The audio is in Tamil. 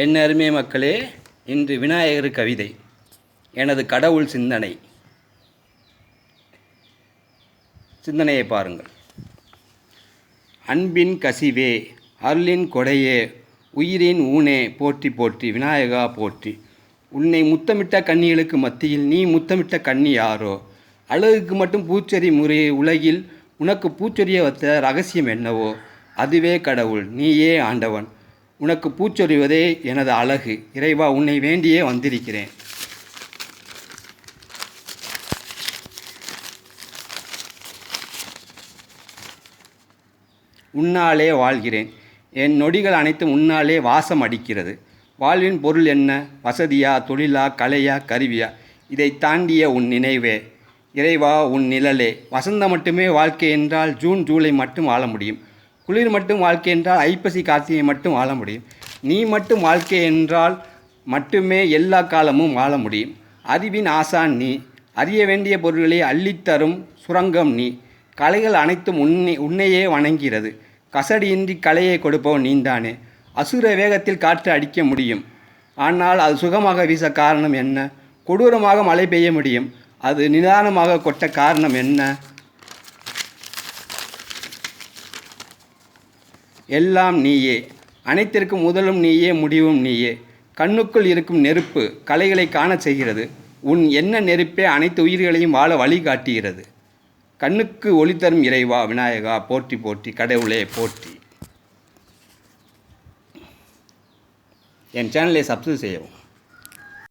என் அருமை மக்களே, இன்று விநாயகர் கவிதை. எனது கடவுள் சிந்தனையை பாருங்கள். அன்பின் கசிவே, அருளின் கொடையே, உயிரின் ஊனே, போற்றி போற்றி விநாயகா போற்றி. உன்னை முத்தமிட்ட கன்னிகளுக்கு மத்தியில் நீ முத்தமிட்ட கன்னி யாரோ? அழகுக்கு மட்டும் பூச்சொரி முறையே உலகில் உனக்கு பூச்சொரிய வைத்த ரகசியம் என்னவோ? அதுவே கடவுள், நீயே ஆண்டவன். உனக்கு பூச்சொரிவதே எனது அழகு. இறைவா, உன்னை வேண்டியே வந்திருக்கிறேன். உன்னாலே வாழ்கிறேன். என் நொடிகள் அனைத்தும் உன்னாலே வாசம் அடிக்கிறது. வாழ்வின் பொருள் என்ன? வசதியா, தொழிலா, கலையா, கருவியா? இதை தாண்டிய உன் நினைவே. இறைவா, உன் நிழலே. வசந்தம் மட்டுமே வாழ்க்கை என்றால் ஜூன் ஜூலை மட்டும் வாழ முடியும். குளிர் மட்டும் வாழ்க்கை என்றால் ஐப்பசி கார்த்திகை மட்டும் வாழ முடியும். நீ மட்டும் வாழ்க்கை என்றால் மட்டுமே எல்லா காலமும் வாழ முடியும். அறிவின் ஆசான் நீ. அறிய வேண்டிய பொருள்களை அள்ளித்தரும் சுரங்கம் நீ. கலைகள் அனைத்தும் உன்னையே வணங்கிறது. கசடியின்றி கலையை கொடுப்பவன் நீந்தானே. அசுர வேகத்தில் காற்று அடிக்க முடியும். ஆனால் அது சுகமாக வீச காரணம் என்ன? கொடூரமாக மழை பெய்ய முடியும். அது நிதானமாக கொட்ட காரணம் என்ன? எல்லாம் நீயே. அனைத்திற்கும் முதலும் நீயே, முடிவும் நீயே. கண்ணுக்குள் இருக்கும் நெருப்பு கலைகளை காணச் செய்கிறது. உன் என்ன நெருப்பே அனைத்து உயிர்களையும் வாழ வழி காட்டுகிறது. கண்ணுக்கு ஒளி தரும் இறைவா விநாயகா போற்றி போற்றி. கடவுளே போற்றி. என் சேனலை சப்ஸ்கிரைப் செய்யவும்.